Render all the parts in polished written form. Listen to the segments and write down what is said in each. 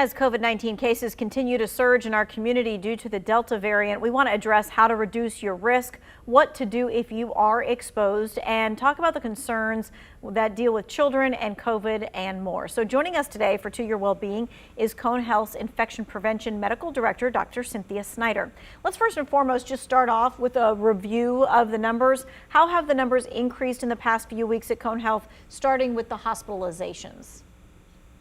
As COVID-19 cases continue to surge in our community due to the Delta variant, we want to address how to reduce your risk, what to do if you are exposed, and talk about the concerns that deal with children and COVID and more. So joining us today for To Your Wellbeing is Cone Health's Infection Prevention Medical Director, Dr. Cynthia Snyder. Let's first and foremost just start off with a review of the numbers. How have the numbers increased in the past few weeks at Cone Health, starting with the hospitalizations?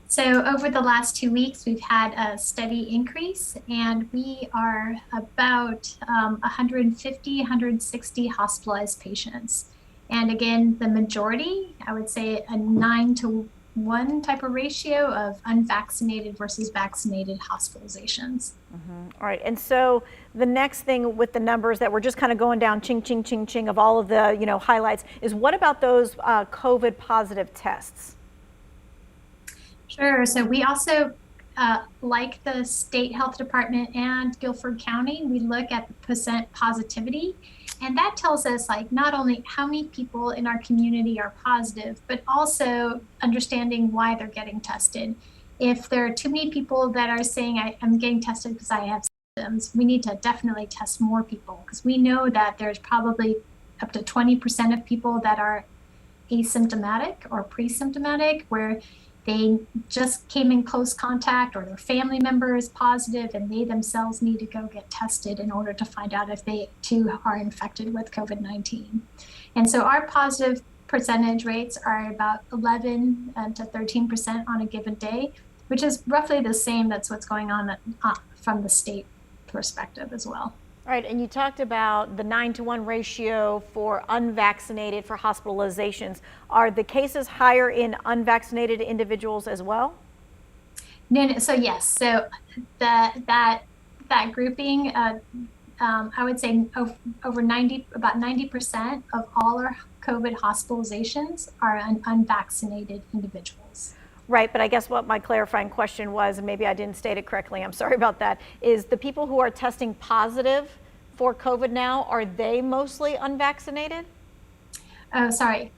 So over the last 2 weeks, we've had a steady increase, and we are about 150, 160 hospitalized patients. And again, the majority, I would say a 9-to-1 type of ratio of unvaccinated versus vaccinated hospitalizations. All right. And so the next thing with the numbers that we're just kind of going down ching, ching, ching, ching of all of the, highlights is what about those COVID positive tests? Sure. So we also, like the state health department and Guilford County, we look at the percent positivity. And that tells us not only how many people in our community are positive, but also understanding why they're getting tested. If there are too many people that are saying, I'm getting tested because I have symptoms, we need to definitely test more people, because we know that there's probably up to 20% of people that are asymptomatic or pre-symptomatic, where they just came in close contact or their family member is positive and they themselves need to go get tested in order to find out if they too are infected with COVID-19. And so our positive percentage rates are about 11 to 13% on a given day, which is roughly the same. That's what's going on from the state perspective as well. All right, and you talked about the 9-to-1 ratio for unvaccinated for hospitalizations. Are the cases higher in unvaccinated individuals as well? No, so yes. So that grouping, I would say about 90% of all our COVID hospitalizations are unvaccinated individuals. Right, but I guess what my clarifying question was, and maybe I didn't state it correctly, I'm sorry about that, is the people who are testing positive for COVID now, are they mostly unvaccinated? Oh, sorry,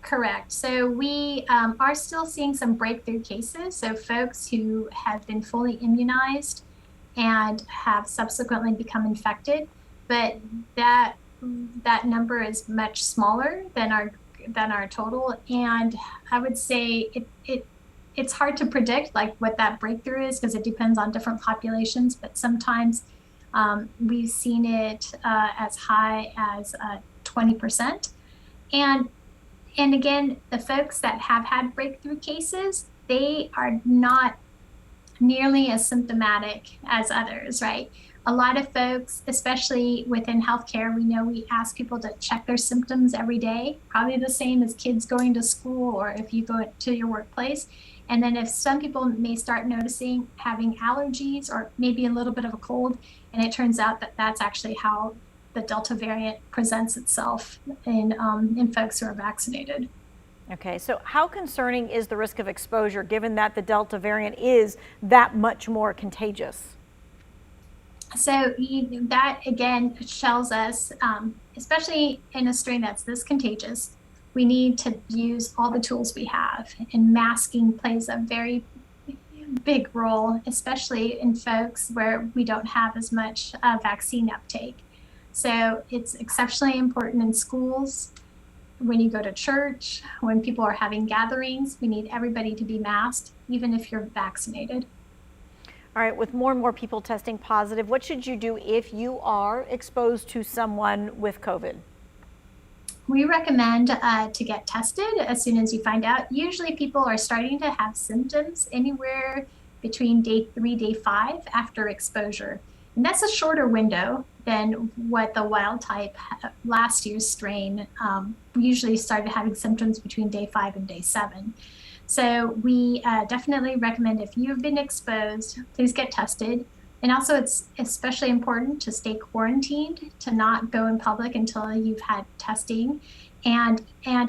correct. So we are still seeing some breakthrough cases. So folks who have been fully immunized and have subsequently become infected, but that number is much smaller than our total. And I would say it's hard to predict what that breakthrough is, because it depends on different populations, but sometimes we've seen it as high as 20%. And again, the folks that have had breakthrough cases, they are not nearly as symptomatic as others, right? A lot of folks, especially within healthcare, we know we ask people to check their symptoms every day, probably the same as kids going to school or if you go to your workplace. And then if some people may start noticing having allergies or maybe a little bit of a cold, and it turns out that that's actually how the Delta variant presents itself in folks who are vaccinated. Okay, so how concerning is the risk of exposure given that the Delta variant is that much more contagious? So that again tells us, especially in a strain that's this contagious, we need to use all the tools we have, and masking plays a very big role, especially in folks where we don't have as much vaccine uptake. So it's exceptionally important in schools, when you go to church, when people are having gatherings, we need everybody to be masked, even if you're vaccinated. All right, with more and more people testing positive, what should you do if you are exposed to someone with COVID? We recommend to get tested as soon as you find out. Usually people are starting to have symptoms anywhere between day 3, day 5 after exposure. And that's a shorter window than what the wild type last year's strain usually started having symptoms between day 5 and day 7. So we definitely recommend, if you've been exposed, please get tested. And also it's especially important to stay quarantined, to not go in public until you've had testing. And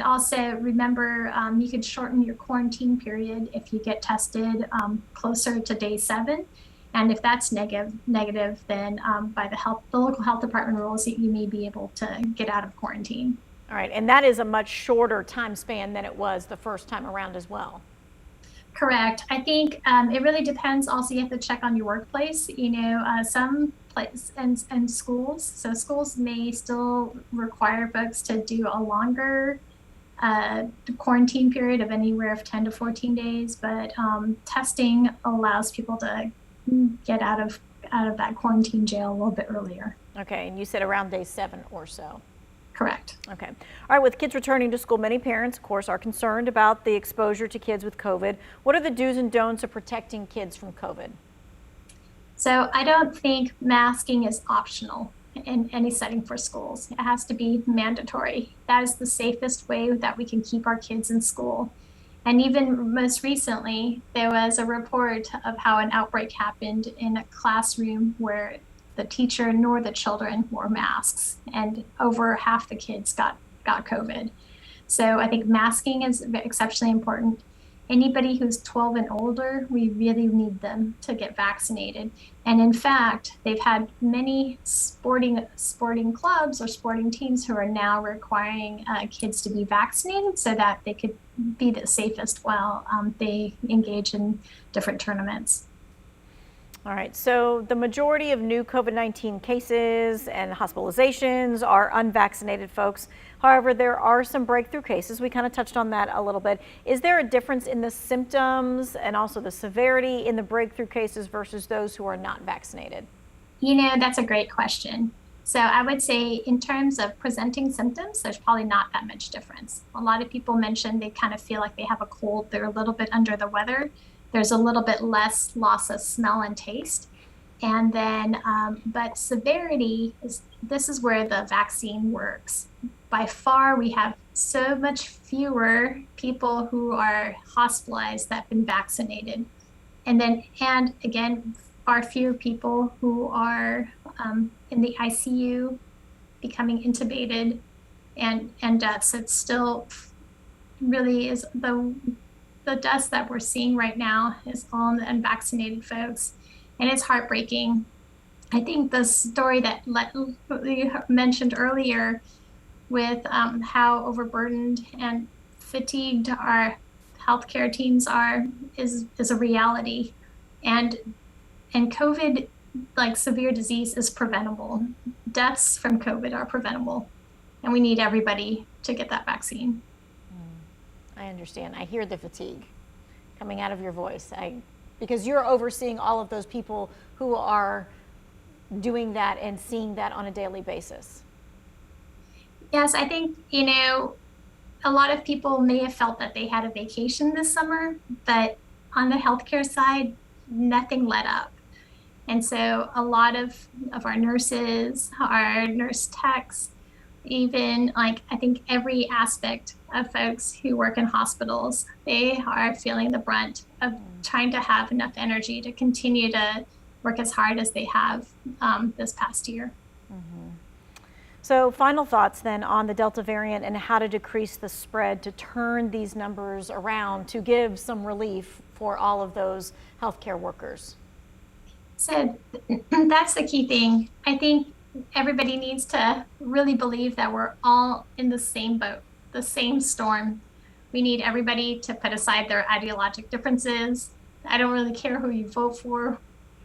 also remember, you could shorten your quarantine period if you get tested closer to day 7. And if that's negative, then by the local health department rules, you may be able to get out of quarantine. All right, and that is a much shorter time span than it was the first time around as well. Correct. I think it really depends. Also, you have to check on your workplace. Some place and schools. So schools may still require folks to do a longer quarantine period of anywhere of 10 to 14 days, but testing allows people to get out of that quarantine jail a little bit earlier. Okay, and you said around day 7 or so. Correct. Okay. All right, with kids returning to school, many parents, of course, are concerned about the exposure to kids with COVID. What are the do's and don'ts of protecting kids from COVID? So I don't think masking is optional in any setting for schools. It has to be mandatory. That is the safest way that we can keep our kids in school. And even most recently, there was a report of how an outbreak happened in a classroom where the teacher nor the children wore masks, and over half the kids got COVID. So I think masking is exceptionally important. Anybody who's 12 and older, we really need them to get vaccinated. And in fact, they've had many sporting clubs or sporting teams who are now requiring kids to be vaccinated so that they could be the safest while they engage in different tournaments. All right, so the majority of new COVID-19 cases and hospitalizations are unvaccinated folks. However, there are some breakthrough cases. We kind of touched on that a little bit. Is there a difference in the symptoms and also the severity in the breakthrough cases versus those who are not vaccinated? That's a great question. So I would say in terms of presenting symptoms, there's probably not that much difference. A lot of people mentioned they kind of feel like they have a cold, they're a little bit under the weather. There's a little bit less loss of smell and taste. And then, but severity this is where the vaccine works. By far, we have so much fewer people who are hospitalized that have been vaccinated. And again, far fewer people who are in the ICU becoming intubated and deaths. It still really is the deaths that we're seeing right now is all in the unvaccinated folks, and it's heartbreaking. I think the story that we mentioned earlier with how overburdened and fatigued our healthcare teams are is a reality, and COVID, like severe disease, is preventable. Deaths from COVID are preventable, and we need everybody to get that vaccine. I understand. I hear the fatigue coming out of your voice. Because you're overseeing all of those people who are doing that and seeing that on a daily basis. Yes, I think, a lot of people may have felt that they had a vacation this summer, but on the healthcare side, nothing let up. And so a lot of our nurses, our nurse techs, even I think every aspect of folks who work in hospitals, they are feeling the brunt of trying to have enough energy to continue to work as hard as they have this past year. Mm-hmm. So final thoughts then on the Delta variant and how to decrease the spread to turn these numbers around to give some relief for all of those healthcare workers. So that's the key thing. I think everybody needs to really believe that we're all in the same boat, the same storm. We need everybody to put aside their ideologic differences. I don't really care who you vote for,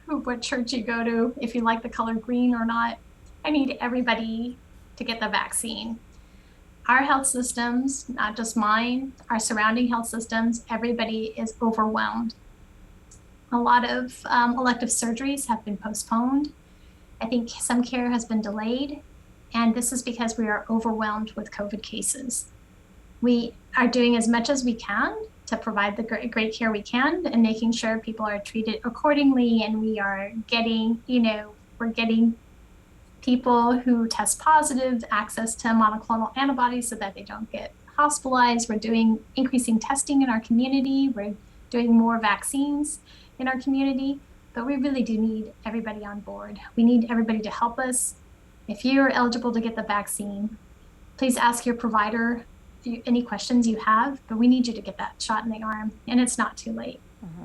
what church you go to, if you like the color green or not. I need everybody to get the vaccine. Our health systems, not just mine, our surrounding health systems, everybody is overwhelmed. A lot of elective surgeries have been postponed. I think some care has been delayed, and this is because we are overwhelmed with COVID cases. We are doing as much as we can to provide the great care we can and making sure people are treated accordingly, and we are getting, we're getting people who test positive access to monoclonal antibodies so that they don't get hospitalized. We're doing increasing testing in our community. We're doing more vaccines in our community. But we really do need everybody on board. We need everybody to help us. If you're eligible to get the vaccine, please ask your provider any questions you have, but we need you to get that shot in the arm, and it's not too late. Mm-hmm.